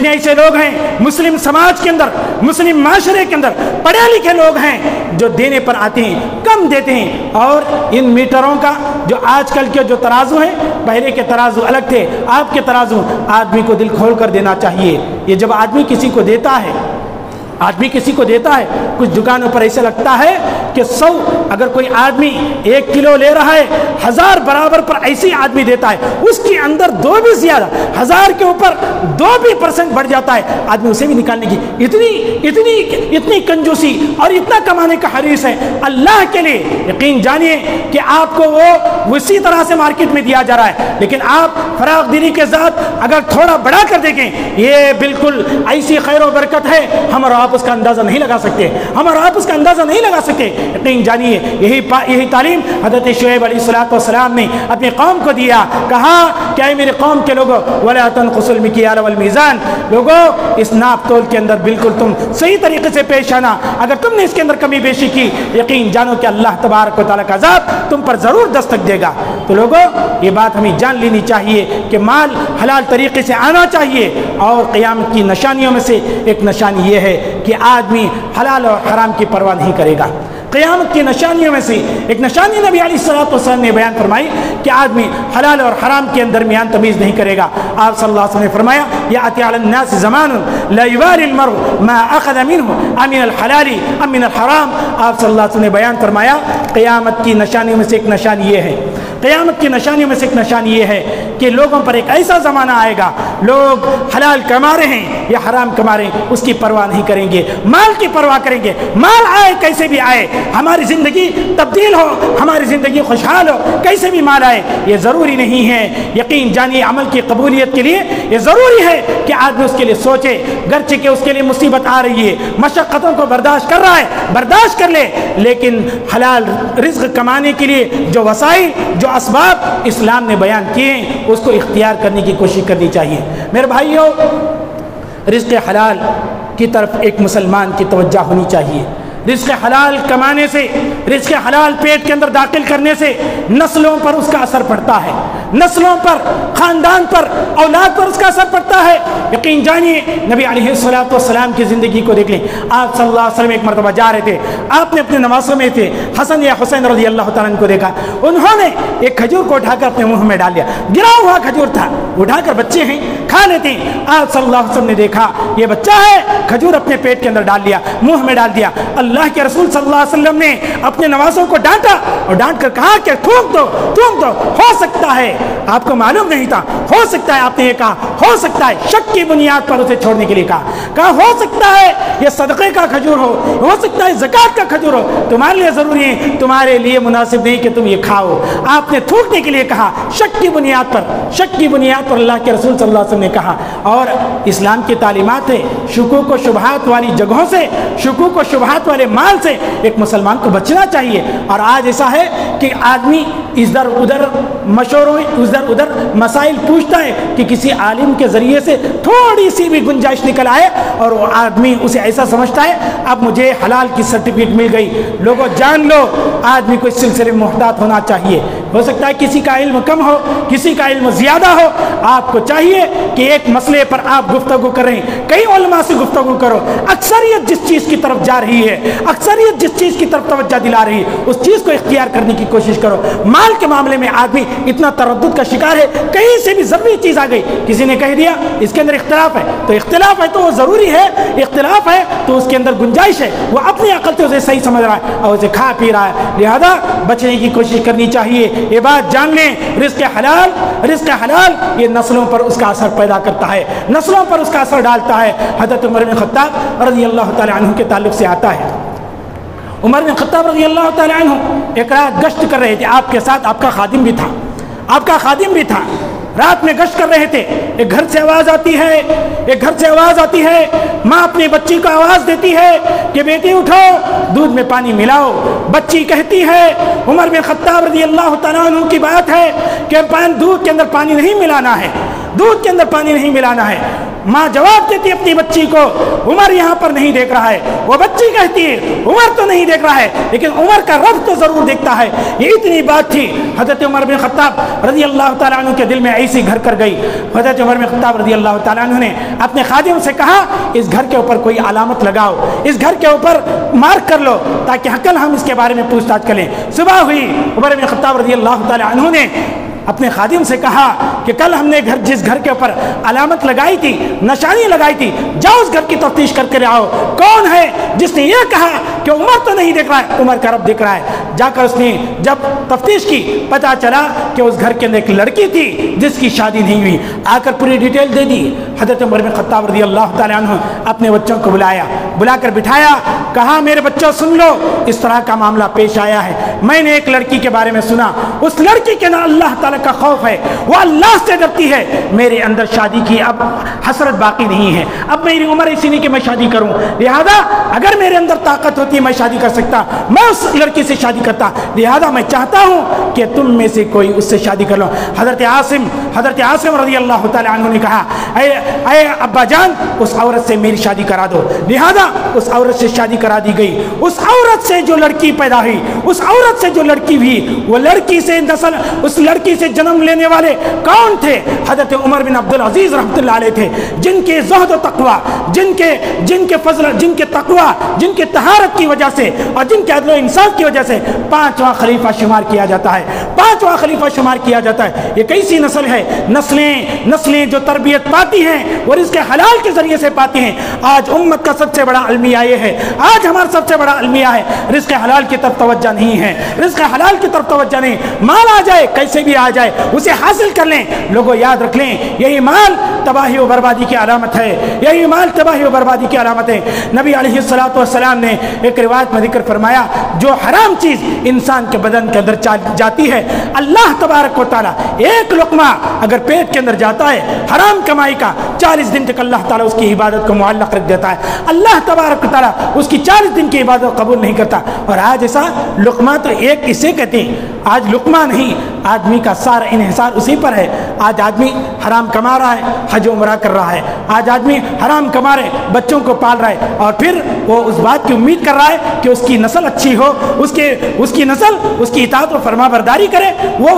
ایسے لوگ ہیں مسلم سماج کے اندر، مسلم معاشرے کے اندر پڑھے لکھے لوگ ہیں جو دینے پر آتے ہیں کم دیتے ہیں، اور ان میٹروں کا جو آج کل کے جو ترازو ہیں، پہلے کے ترازو الگ تھے، آپ کے ترازو آدمی کو دل کھول کر دینا چاہیے۔ یہ جب آدمی کسی کو دیتا ہے کچھ دکانوں پر ایسا لگتا ہے کہ 100 اگر کوئی آدمی 1 کلو لے رہا ہے 1000 برابر پر ایسی آدمی دیتا ہے، اس کے اندر 2 بھی زیادہ 1000 کے اوپر 2 بھی % بڑھ جاتا ہے، آدمی اسے بھی نکالنے کی اتنی کنجوسی اور اتنا کمانے کا حریص ہے۔ اللہ کے لیے یقین جانیے کہ آپ کو وہ اسی طرح سے مارکیٹ میں دیا جا رہا ہے، لیکن آپ فراغ دلی کے ساتھ اگر تھوڑا بڑھا کر دیکھیں، یہ بالکل ایسی خیر و برکت ہے ہم اور آپ اس کا اندازہ نہیں لگا سکتے، یقین جانیے یہی تعلیم حضرت شعیب علیہ السلام نے اپنی قوم کو دیا، کہا کہ اے میرے قوم کے لوگوں وَلَا تَنْقُصُوا الْمِكْيَالَ وَالْمِيزَانَ، لوگوں اس ناپ تول کے اندر بالکل تم صحیح طریقے سے پیش آنا، اگر تم نے اس کے اندر کمی بیشی کی یقین جانو کہ اللہ تبارک و تعالیٰ کا عذاب تم پر ضرور دستک دے گا۔ تو لوگوں یہ بات ہمیں جان لینی چاہیے کہ مال حلال طریقے سے آنا چاہیے، اور قیامت کی نشانیوں میں سے ایک نشانی یہ ہے کہ آدمی حلال اور حرام کی پرواہ نہیں کرے گا۔ قیامت کی نشانیوں میں سے ایک نشانی نبی علیہ السلام نے بیان فرمائی کہ آدمی حلال اور حرام کے درمیان تمیز نہیں کرے گا۔ آپ صلی اللہ علیہ وسلم نے فرمایا یأتی علی الناس زمان لا یبالی المرء ما اخذ منه امن الحلال ام من الحرام۔ آپ صلی اللہ علیہ وسلم نے بیان فرمایا قیامت کی نشانیوں میں سے ایک نشانی یہ ہے کہ لوگوں پر ایک ایسا زمانہ آئے گا، لوگ حلال کما رہے ہیں یا حرام کما رہے ہیں اس کی پرواہ نہیں کریں گے، مال کی پرواہ کریں گے، مال آئے کیسے بھی آئے، ہماری زندگی تبدیل ہو، ہماری زندگی خوشحال ہو، کیسے بھی مال آئے یہ ضروری نہیں ہے۔ یقین جانیے عمل کی قبولیت کے لیے یہ ضروری ہے کہ آدمی اس کے لیے سوچے، گرچہ کہ اس کے لیے مصیبت آ رہی ہے، مشقتوں کو برداشت کر رہا ہے، برداشت کر لے، لیکن حلال رزق کمانے کے لیے جو وسائل جو اسباب اسلام نے بیان کیے ہیں اس کو اختیار کرنے کی کوشش کرنی چاہیے۔ میرے بھائیوں، رزق حلال کی طرف ایک مسلمان کی توجہ ہونی چاہیے، رزق حلال کمانے سے، رزق حلال پیٹ کے اندر داخل کرنے سے نسلوں پر اس کا اثر پڑتا ہے، نسلوں پر، خاندان پر، اولاد پر اس کا اثر پڑتا ہے۔ یقین جانیے نبی علیہ الصلوۃ والسلام کی زندگی کو دیکھ لیں۔ آپ صلی اللہ علیہ وسلم ایک مرتبہ جا رہے تھے، آپ نے اپنے نواسوں میں تھے حسن یا حسین رضی اللہ تعالیٰ عنہ کو دیکھا، انہوں نے ایک کھجور کو اٹھا کر اپنے منہ میں ڈال لیا، گرا ہوا کھجور تھا، اٹھا کر بچے ہیں کھا لیتے ہیں۔ آپ صلی اللہ علیہ وسلم نے دیکھا یہ بچہ ہے، کھجور اپنے پیٹ کے اندر ڈال لیا، منہ میں ڈال دیا۔ اللہ کے رسول صلی اللہ علیہ وسلم نے اپنے نواسوں کو ڈانٹا اور ڈانٹ کر کہا کہ تھوک دو، تھوک دو، ہو سکتا ہے آپ کو معلوم نہیں تھا، ہو سکتا ہے آپ نے یہ کہا، ہو سکتا ہے شک کی بنیاد پر اسے چھوڑنے کے لیے کہا ہو سکتا ہے یہ صدقے کا کھجور ہو سکتا ہے زکات کا کھجور ہو، تمہارے لیے ضروری ہے، تمہارے لیے مناسب نہیں کہ تم یہ کھاؤ۔ آپ نے تھوکنے کے لیے کہا، شک کی بنیاد پر، شک کی بنیاد پر اللہ کے رسول صلی اللہ علیہ وسلم نے کہا۔ اور اسلام کی تعلیمات ہے شکوک و شبہات والی جگہوں سے، شکوک و شبہات والے مال سے ایک مسلمان کو بچنا چاہیے۔ اور آج ایسا ہے کہ آدمی ادھر ادھر مشوروں، ادھر ادھر مسائل پوچھتا ہے کہ کسی عالم کے ذریعے سے تھوڑی سی بھی گنجائش نکل آئے اور وہ آدمی اسے ایسا سمجھتا ہے اب مجھے حلال کی سرٹیفکیٹ مل گئی۔ لوگوں جان لو آدمی کو اس سلسلے میں محتاط ہونا چاہیے۔ ہو سکتا ہے کسی کا علم کم ہو، کسی کا علم زیادہ ہو، آپ کو چاہیے کہ ایک مسئلے پر آپ گفتگو کر رہے ہیں، کئی علماء سے گفتگو کرو۔ اکثریت جس چیز کی طرف جا رہی ہے، اکثریت جس چیز کی طرف توجہ دلا رہی ہے، اس چیز کو اختیار کرنے کی کوشش کرو۔ مال کے معاملے میں آدمی اتنا تردد کا شکار ہے، کہیں سے بھی ضروری چیز آ گئی، کسی نے کہہ دیا اس کے اندر اختلاف ہے، تو اختلاف ہے تو وہ ضروری ہے، اختلاف ہے تو اس کے اندر گنجائش ہے، وہ اپنی عقل سے اسے صحیح سمجھ رہا ہے اور اسے کھا پی رہا ہے، لہذا بچنے کی کوشش کرنی چاہیے۔ یہ بات جان لیں، رزق حلال یہ نسلوں پر اس کا اثر پیدا کرتا ہے، نسلوں پر اس کا اثر ڈالتا ہے۔ حضرت عمر بن خطاب رضی اللہ تعالی عنہ کے تعلق سے آتا ہے، عمر بن خطاب رضی اللہ تعالی عنہ ایک رات گشت کر رہے تھے، آپ کے ساتھ آپ کا خادم بھی تھا، رات میں گشت کر رہے تھے، ایک گھر سے آواز آتی ہے، ماں اپنی بچی کو آواز دیتی ہے کہ بیٹی اٹھو دودھ میں پانی ملاؤ۔ بچی کہتی ہے، عمر بن خطاب رضی اللہ تعالیٰ عنہ کی بات ہے کہ دودھ کے اندر پانی نہیں ملانا ہے، ماں جواب دیتی اپنی بچی کو، عمر یہاں پر نہیں دیکھ رہا ہے، وہ بچی کہتی ہے عمر تو نہیں دیکھ رہا ہے لیکن عمر کا رب تو ضرور دیکھتا ہے۔ یہ اتنی بات تھی، حضرت عمر بن خطاب رضی اللہ تعالیٰ عنہ کے دل میں ایسی گھر کر گئی۔ حضرت عمر بن خطاب رضی اللہ تعالیٰ عنہ نے اپنے خادم سے کہا اس گھر کے اوپر کوئی علامت لگاؤ، اس گھر کے اوپر مارک کر لو تاکہ کل ہم اس کے بارے میں پوچھ تاچھ کریں۔ صبح ہوئی، عمر بن خطاب رضی اللہ تعالیٰ عنہ نے اپنے خادم سے کہا کہ کل ہم نے جس گھر کے اوپر علامت لگائی تھی، نشانی لگائی تھی، جاؤ اس گھر کی تفتیش کر کے آؤ، کون ہے جس نے یہ کہا کہ عمر تو نہیں دیکھ رہا ہے، عمر کا رب دیکھ رہا ہے۔ جا کر اس نے جب تفتیش کی، پتہ چلا کہ اس گھر کے اندر ایک لڑکی تھی جس کی شادی نہیں ہوئی، آ کر پوری ڈیٹیل دے دی۔ حضرت عمر بن خطاب رضی اللہ تعالیٰ عنہ اپنے بچوں کو بلا کر بٹھایا، کہا میرے بچوں سن لو، اس طرح کا معاملہ پیش آیا ہے، میں نے ایک لڑکی کے بارے میں سنا، اس لڑکی کے اندر اللہ تعالیٰ کا خوف ہے، وہ اللہ سے ڈرتی ہے، میرے اندر شادی کی اب حسرت باقی نہیں ہے، اب میری عمر ایسی نہیں کہ میں شادی کروں، لہذا اگر میرے اندر طاقت ہوتی میں شادی کر سکتا، میں اس لڑکی سے شادی کرتا، لہذا میں چاہتا ہوں کہ تم میں سے کوئی اس سے شادی کر لو۔ حضرت عاصم رضی اللہ تعالی عنہ نے کہا اے ابا جان اس عورت سے میری شادی کرا دو، لہذا اس عورت سے شادی کرا دی گئی۔ اس عورت سے جو لڑکی پیدا ہوئی، اس عورت سے جو لڑکی ہوئی، وہ لڑکی سے نسل، اس لڑکی سے جنم لینے والے کون تھے؟ حضرت عمر بن عبد العزیز رحمۃ اللہ علیہ تھے، جن کے زہد و تقوی، جن کے فضل، جن کے تقوی، جن کے طہارت کی وجہ سے اور جن کے عدل و انصاف کی وجہ سے پانچواں خلیفہ شمار کیا جاتا ہے۔ یہ کیسی نسل ہے؟ نسلیں جو تربیت پاتی ہیں وہ رزق حلال کے ذریعے سے پاتی ہیں۔ آج امت کا سب سے بڑا المیہ یہ ہے، آج ہمارا سب سے بڑا المیہ ہے رزق حلال کی طرف توجہ نہیں ہے، رزق حلال کی طرف توجہ نہیں، مال آ جائے کیسے بھی آ جائے اسے حاصل کر لیں۔ لوگوں یاد رکھ لیں یہی مال تباہی و بربادی کی علامت ہے، یہی مال تباہی و بربادی کی علامت ہے۔ نبی علیہ الصلوۃ والسلام نے ایک روایت میں ذکر فرمایا، جو حرام چیز انسان کے بدن کے اندر جاتی ہے، اللہ تبارک و تعالیٰ ایک لقمہ اگر پیٹ کے اندر جاتا ہے حرام کمائی کا، 40 دن تک اللہ تعالیٰ اس کی عبادت کو معلق رکھ دیتا ہے، اللہ تبارک و تعالیٰ اس کی 40 دن کی عبادت قبول نہیں کرتا۔ اور آج ایسا لقمہ تو ایک اسے کہتے ہیں، آج لقمہ نہیں، آدمی کا سارا انحصار اسی پر ہے۔ آج آدمی حرام کما رہا ہے، حج و عمرہ کر رہا ہے، آج آدمی حرام کما رہے بچوں کو پال رہا ہے، اور پھر وہ اس بات کی امید کر رہا ہے کہ اس کی نسل اچھی ہو، اس کی نسل اس کی اطاعت و فرما برداری کرے، وہ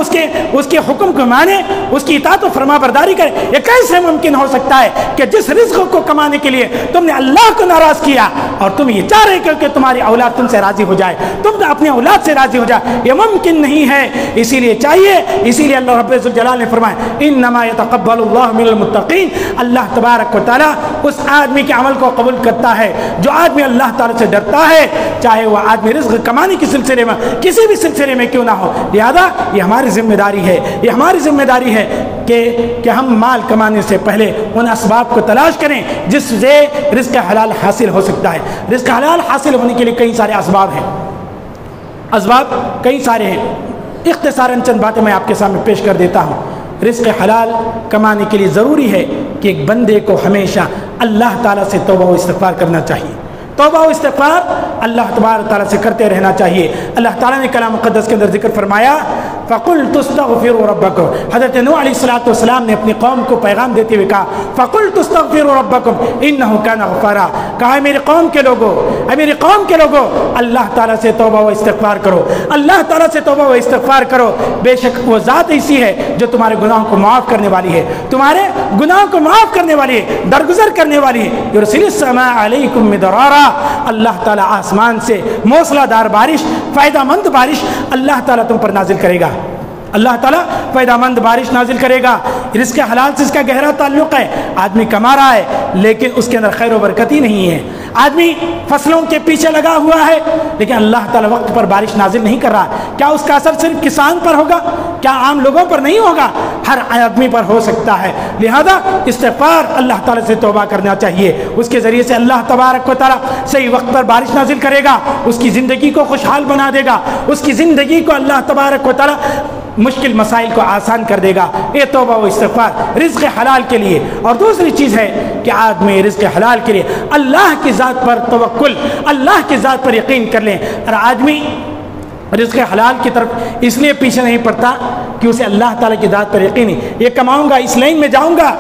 اس کے حکم کو مانے، اس کی اطاعت و فرما برداری کرے۔ یہ کیسے ممکن ہو سکتا ہے کہ جس رزق کو کمانے کے لیے تم نے اللہ کو ناراض کیا اور تم یہ چاہ رہے کہ تمہاری اولاد تم سے راضی ہو جائے، تم اپنے اولاد سے راضی ہو جائے، یہ ممکن نہیں ہے۔ اسی لیے چاہیے، اسی لیے اللہ رب الجلال نے فرمایا انما يتقبل اللہ من المتقین، اللہ تبارک و تعالیٰ اس آدمی کے عمل کو قبول کرتا ہے جو آدمی اللہ تعالیٰ سے ڈرتا ہے، چاہے وہ آدمی رزق کمانے کے سلسلے میں کسی بھی سلسلے میں کیوں نہ ہو۔ لہذا یہ ہماری ذمہ داری ہے، یہ ہماری ذمہ داری ہے کہ ہم مال کمانے سے پہلے ان اسباب کو تلاش کریں جس سے رزق حلال حاصل ہو سکتا ہے۔ رزق حلال حاصل ہونے کے لیے کئی سارے اسباب ہیں، اسباب کئی سارے ہیں، اختصاراً چند باتیں میں آپ کے سامنے پیش کر دیتا ہوں۔ رزق حلال کمانے کے لیے ضروری ہے کہ ایک بندے کو ہمیشہ اللہ تعالیٰ سے توبہ و استغفار کرنا چاہیے۔ توبہ و استغفار اللہ تبارک تعالیٰ سے کرتے رہنا چاہیے۔ اللہ تعالیٰ نے کلام مقدس کے اندر ذکر فرمایا فَقُلْتُ اسْتَغْفِرُوا رَبَّكُمْ، حضرت نوح علیہ السلام نے اپنی قوم کو پیغام دیتے ہوئے کہا فَقُلْتُ اسْتَغْفِرُوا رَبَّكُمْ إِنَّهُ كَانَ غَفَّارًا، کہا ہے میری قوم کے لوگوں، اے میری قوم کے لوگوں، اللہ تعالیٰ سے توبہ و استغفار کرو، اللہ تعالیٰ سے توبہ و استغفار کرو، بے شک وہ ذات ایسی ہے جو تمہارے گناہوں کو معاف کرنے والی ہے، تمہارے گناہوں کو معاف کرنے والی ہے، درگزر کرنے والی ہے۔ يُرْسِلِ السَّمَاءَ عَلَيْكُمْ مِدْرَارًا، اللہ تعالیٰ آسمان سے موسلا دار بارش، فائدہ مند بارش اللہ تعالیٰ تم پر نازل کرے گا، اللہ تعالیٰ فائدہ مند بارش نازل کرے گا۔ رزق حلال سے اس کا گہرا تعلق ہے۔ آدمی کما رہا ہے لیکن اس کے اندر خیر و برکت ہی نہیں ہے، آدمی فصلوں کے پیچھے لگا ہوا ہے لیکن اللہ تعالیٰ وقت پر بارش نازل نہیں کر رہا، کیا اس کا اثر صرف کسان پر ہوگا؟ کیا عام لوگوں پر نہیں ہوگا؟ ہر آدمی پر ہو سکتا ہے۔ لہذا استغفار، اللہ تعالیٰ سے توبہ کرنا چاہیے، اس کے ذریعے سے اللہ تبارک و تعالیٰ صحیح وقت پر بارش نازل کرے گا، اس کی زندگی کو خوشحال بنا دے گا، اس کی زندگی کو اللہ تبارک و تعالیٰ مشکل مسائل کو آسان کر دے گا۔ یہ توبہ و استغفار رزق حلال کے لیے۔ اور دوسری چیز ہے کہ آدمی رزق حلال کے لیے اللہ کی ذات پر توکل، اللہ کی ذات پر یقین کر لیں۔ اور آدمی رزق حلال کی طرف اس لیے پیچھے نہیں پڑتا کہ اسے اللہ تعالیٰ کی ذات پر یقین ہے، یہ کماؤں گا، اس لائن میں جاؤں گا،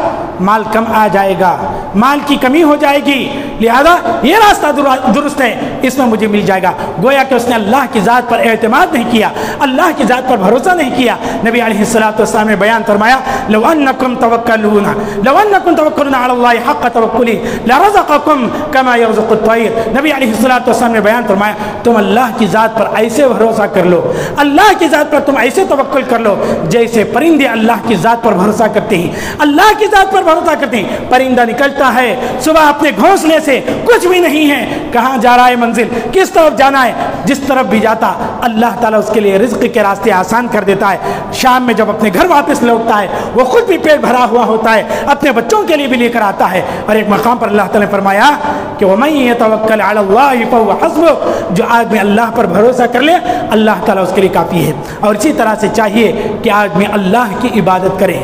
مال کم آ جائے گا، مال کی کمی ہو جائے گی، لہذا یہ راستہ درست ہے، اس میں مجھے مل جائے گا۔ گویا کہ اس نے اللہ کی ذات پر اعتماد نہیں کیا، اللہ کی ذات پر بھروسہ نہیں کیا۔ نبی علیہ السلام نے بیان فرمایا لو انکم توکلون علی اللہ حق توکلہ لرزقکم کما یرزق الطیر۔ نبی علیہ السلام نے بیان فرمایا تم اللہ کی ذات پر ایسے بھروسہ کر لو، اللہ کی ذات پر تم ایسے توکل کر لو جیسے پرندے اللہ کی ذات پر بھروسہ کرتے ہیں، اللہ کی ذات پر بھروسہ کرتے ہیں۔ پرندہ نکلتا ہے صبح اپنے گھونسلے سے، کچھ بھی نہیں ہے، کہاں جا رہا ہے، منزل کس طرف جانا ہے، جس طرف بھی جاتا اللہ تعالیٰ اس کے لیے رزق کے راستے آسان کر دیتا ہے۔ شام میں جب اپنے گھر واپس لوٹتا ہے وہ خود بھی پیٹ بھرا ہوا ہوتا ہے، اپنے بچوں کے لیے بھی لے کر آتا ہے۔ اور ایک مقام پر اللہ تعالیٰ نے فرمایا کہ وَمَن يَتَوَكَّلْ عَلَى اللَّهِ فَهُوَ حَسْبُهُ، جو آدمی اللہ پر بھروسہ کر لے اللہ تعالیٰ اس کے لیے کافی ہے۔ اور اسی طرح سے چاہیے کہ آدمی اللہ کی عبادت کرے،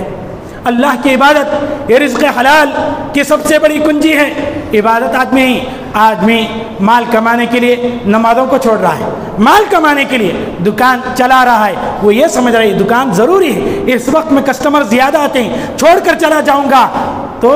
اللہ کی عبادت یہ رزق حلال کی سب سے بڑی کنجی ہے۔ عبادت آدمی مال کمانے کے لیے نمازوں کو چھوڑ رہا ہے، مال کمانے کے لیے دکان چلا رہا ہے، وہ یہ سمجھ رہا ہے دکان ضروری ہے، اس وقت میں کسٹمر زیادہ آتے ہیں، چھوڑ کر چلا جاؤں گا تو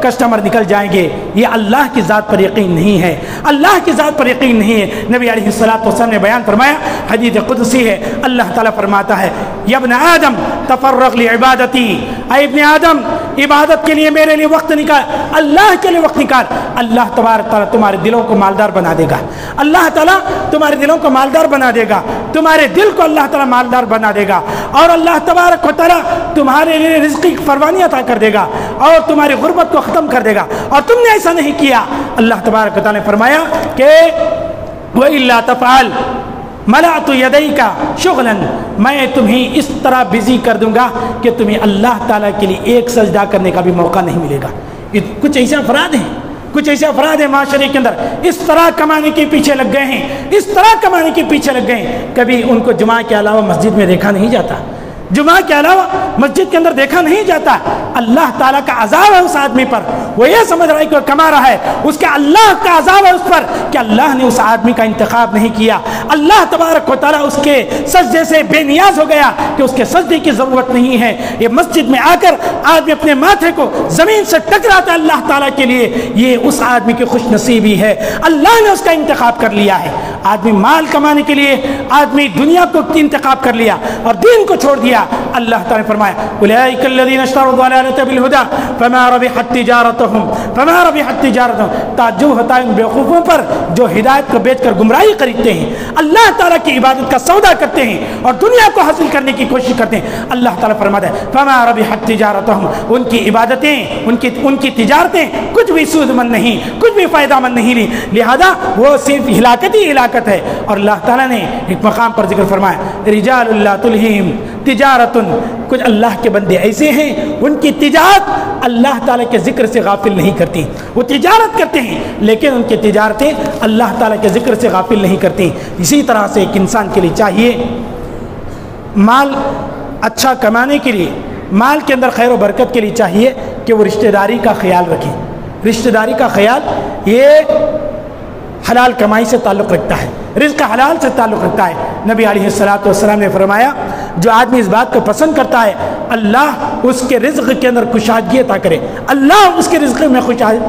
کسٹمر نکل جائیں گے۔ یہ اللہ کی ذات پر یقین نہیں ہے، اللہ کی ذات پر یقین نہیں ہے۔ نبی علیہ السلام نے بیان فرمایا، حدیث قدسی ہے، اللہ تعالیٰ فرماتا ہے یا ابن آدم تفرغ لعبادتی، اے ابن آدم عبادت کے لیے میرے لیے وقت نکال، اللہ کے لیے وقت نکال، اللہ تبارک تعالیٰ تمہارے دلوں کو مالدار بنا دے گا، اللہ تعالیٰ تمہارے دلوں کو مالدار بنا دے گا، تمہارے دل کو اللہ تعالیٰ مالدار بنا دے گا، اور اللہ تبارک و تعالیٰ تمہارے لیے رزق کی فراوانی عطا کر دے گا اور تمہاری غربت کو ختم کر دے گا۔ اور تم نے ایسا نہیں کیا، اللہ تبارک و تعالیٰ نے فرمایا کہ وَإِلَّا تَفْعَلْ مَلَأْتُ يَدَيْكَ شُغْلًا، میں تمہیں اس طرح بزی کر دوں گا کہ تمہیں اللہ تعالیٰ کے لیے ایک سجدہ کرنے کا بھی موقع نہیں ملے گا۔ کچھ ایسے افراد ہیں، کچھ ایسے افراد ہیں معاشرے کے اندر اس طرح کمانے کے پیچھے لگ گئے ہیں، اس طرح کمانے کے پیچھے لگ گئے ہیں، کبھی ان کو جمعہ کے علاوہ مسجد میں دیکھا نہیں جاتا، جمعہ کے علاوہ مسجد کے اندر دیکھا نہیں جاتا، اللہ تعالیٰ کا عذاب ہے اس آدمی پر، وہ یہ سمجھ رہا ہے کہ وہ کما رہا ہے، اس کے اللہ کا عذاب ہے اس پر کہ اللہ نے اس آدمی کا انتخاب نہیں کیا، اللہ تبارک و تعالیٰ اس کے سجدے سے بے نیاز ہو گیا کہ اس کے سجدے کی ضرورت نہیں ہے۔ یہ مسجد میں آ کر آدمی اپنے ماتھے کو زمین سے ٹکراتا ہے اللہ تعالیٰ کے لیے، یہ اس آدمی کی خوش نصیبی ہے، اللہ نے اس کا انتخاب کر لیا ہے۔ آدمی مال کمانے کے لیے آدمی دنیا کو انتخاب کر لیا اور دین کو چھوڑ دیا۔ اللہ تعالیٰ نے فرمایا اولئک الذین اشتروا الضلالۃ بالہدی فما ربحت تجارتہم، تعجب ہوتا ہے ان بیوقوفوں پر جو ہدایت کو بیچ کر گمراہی خریدتے ہیں، اللہ تعالیٰ کی عبادت کا سودا کرتے ہیں اور دنیا کو حاصل کرنے کی کوشش کرتے ہیں۔ اللہ تعالیٰ فرماتا ہے فما ربحت تجارتہم، ان کی عبادتیں، ان کی تجارتیں کچھ بھی سود مند نہیں، کچھ بھی فائدہ مند نہیں لی، لہذا وہ صرف ہلاکت ہی ہلاکت ہے۔ اور اللہ تعالیٰ نے ایک مقام پر ذکر فرمایا رجال لا تلہم تجارت، کچھ اللہ کے بندے ایسے ہیں ان کی تجارت اللہ تعالیٰ کے ذکر سے غافل نہیں کرتی، وہ تجارت کرتے ہیں لیکن ان کی تجارتیں اللہ تعالیٰ کے ذکر سے غافل نہیں کرتی۔ اسی طرح سے ایک انسان کے لیے چاہیے مال اچھا کمانے کے لیے، مال کے اندر خیر و برکت کے لیے چاہیے کہ وہ رشتہ داری کا خیال رکھیں۔ رشتہ داری کا خیال یہ حلال کمائی سے تعلق رکھتا ہے، رزق حلال سے تعلق رکھتا ہے۔ نبی علیہ السلام نے فرمایا جو آدمی اس بات کو پسند کرتا ہے اللہ اس کے رزق کے اندر کشادگی عطا کرے، اللہ اس کے رزق میں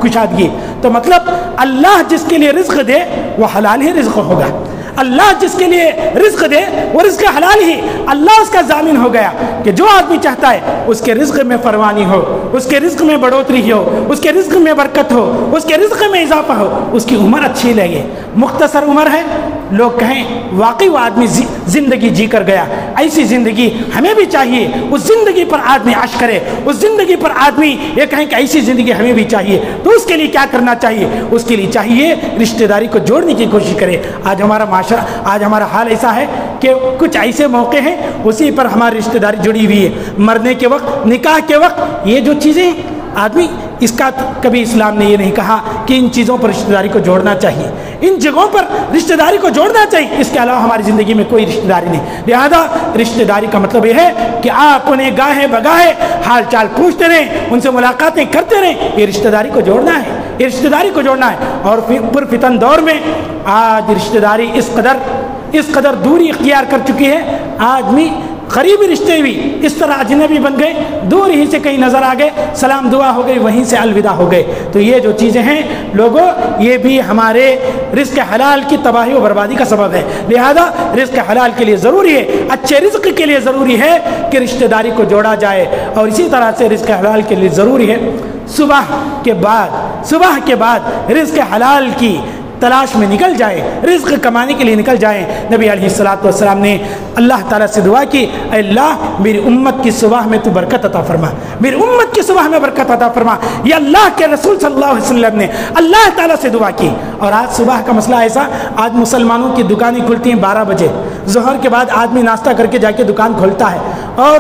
کشادگی، تو مطلب اللہ جس کے لیے رزق دے وہ حلال ہی رزق ہوگا، اللہ جس کے لیے رزق دے وہ رزق حلال ہی، اللہ اس کا ضامن ہو گیا کہ جو آدمی چاہتا ہے اس کے رزق میں فروانی ہو، اس کے رزق میں بڑھوتری ہو، اس کے رزق میں برکت ہو، اس کے رزق میں اضافہ ہو، اس کی عمر اچھی لگے، مختصر عمر ہے، لوگ کہیں واقعی وہ آدمی زندگی جی کر گیا، ایسی زندگی ہمیں بھی چاہیے، اس زندگی پر آدمی عش کرے، اس زندگی پر آدمی یہ کہیں کہ ایسی زندگی ہمیں بھی چاہیے، تو اس کے لیے کیا کرنا چاہیے؟ اس کے لیے چاہیے رشتہ داری کو جوڑنے کی کوشش کرے۔ آج ہمارا حال ایسا ہے کہ کچھ ایسے موقع ہیں اسی پر ہماری رشتہ داری جڑی ہوئی ہے، مرنے کے وقت، نکاح کے وقت، یہ جو چیزیں آدمی اس کا کبھی اسلام نے یہ نہیں کہا کہ ان چیزوں پر رشتہ داری کو جوڑنا چاہیے، ان جگہوں پر رشتہ داری کو جوڑنا چاہیے، اس کے علاوہ ہماری زندگی میں کوئی رشتہ داری نہیں۔ لہذا رشتہ داری کا مطلب یہ ہے کہ آپ انہیں گاہے بگاہے حال چال پوچھتے رہیں، ان سے ملاقاتیں کرتے رہیں، یہ رشتہ داری کو جوڑنا ہے، یہ رشتہ داری کو جوڑنا ہے۔ اور پرفتن دور میں آج رشتہ داری اس قدر دوری اختیار کر چکی ہے، آدمی قریبی رشتے بھی اس طرح اجنبی بن گئے، دور ہی سے کہیں نظر آ گئے، سلام دعا ہو گئی، وہیں سے الوداع ہو گئے۔ تو یہ جو چیزیں ہیں لوگوں، یہ بھی ہمارے رزق حلال کی تباہی و بربادی کا سبب ہے۔ لہذا رزق حلال کے لیے ضروری ہے، اچھے رزق کے لیے ضروری ہے کہ رشتہ داری کو جوڑا جائے، اور اسی طرح سے رزق حلال کے لیے ضروری ہے صبح کے بعد رزق حلال کی تلاش میں نکل جائے، رزق کمانے کے لیے نکل جائیں۔ نبی علیہ السلام نے اللہ تعالیٰ سے دعا کی، اے اللہ میری امت کی صبح میں تو برکت عطا فرما، میری امت کی صبح میں برکت عطا فرما۔ یہ اللہ کے رسول صلی اللہ علیہ وسلم نے اللہ تعالیٰ سے دعا کی۔ اور آج صبح کا مسئلہ ایسا، آج مسلمانوں کی دکانیں کھلتی ہیں 12 بجے، ظہر کے بعد آدمی ناشتہ کر کے جا کے دکان کھولتا ہے، اور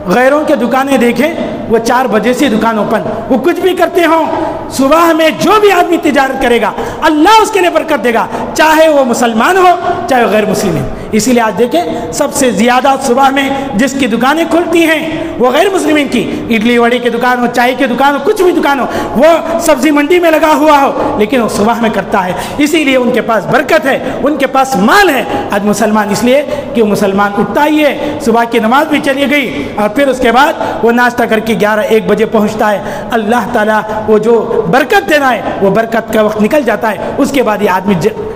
غیروں کے دکانیں دیکھیں وہ 4 بجے سے دکان اوپن، وہ کچھ بھی کرتے ہوں، صبح میں جو بھی آدمی تجارت کرے گا اللہ اس کے لیے برکت دے گا، چاہے وہ مسلمان ہو چاہے وہ غیر مسلم ہے۔ اسی لیے آج دیکھیں سب سے زیادہ صبح میں جس کی دکانیں کھلتی ہیں وہ غیر مسلمین کی، اڈلی وڑی کی دکان ہو، چائے کی دکان ہو، کچھ بھی دکان ہو، وہ سبزی منڈی میں لگا ہوا ہو، لیکن وہ صبح میں کرتا ہے، اسی لیے ان کے پاس برکت ہے، ان کے پاس مال ہے۔ آج مسلمان اس لیے کہ وہ مسلمان اٹھتا ہی ہے، صبح کی نماز بھی چلی گئی اور پھر اس کے بعد وہ ناشتہ کر کے 11-1 بجے پہنچتا ہے، اللہ تعالیٰ وہ جو برکت دینا ہے وہ برکت کا وقت نکل جاتا ہے، اس کے بعد یہ آدمی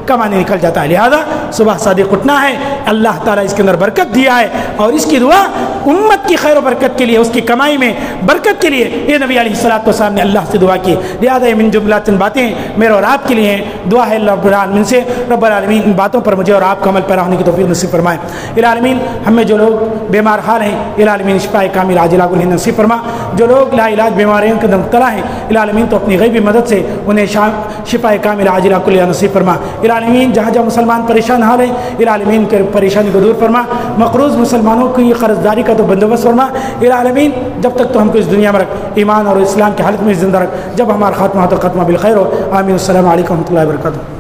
کمانے نکل جاتا ہے۔ لہذا صبح صادق اٹھنا ہے، اللہ تعالیٰ اس کے اندر برکت دیا ہے، اور اس کی دعا امت کی خیر و برکت کے لیے، اس کی کمائی میں برکت کے لیے یہ نبی علیہ السلام نے اللہ سے دعا کی۔ لہذا یہ من جملہ چند باتیں میرے اور آپ کے لیے ہیں، دعا ہے اللہ رب العالمین سے رب العالمین ان باتوں پر مجھے اور آپ کو عمل پیرا ہونے کی توفیق نصیب فرمائے۔ العالمین ہمیں جو لوگ بیمار حال ہیں العالمین شفا کامل عاجلہ انہیں نصیب فرما، جو لوگ لا علاج بیماریوں کے اندر مبتلا ہیں العالمین تو اپنی غیبی مدد سے انہیں شفا کامل عاجلہ کلیہ نصیب فرما۔ العالمین جہاں جہاں مسلمان پریشان حال ہیں العالمین کے پریشانی کو دور فرما، مقروض مسلمانوں کی قرض داری کا تو بندوبست فرما۔ العالمین جب تک تو ہم کو اس دنیا میں رکھ، ایمان اور اسلام کی حالت میں زندہ رکھ، جب ہمارا خاتمہ ہو تو خاتمہ بالخیر ہو۔ آمین۔ السلام علیکم و رحمۃ اللہ وبرکاتہ۔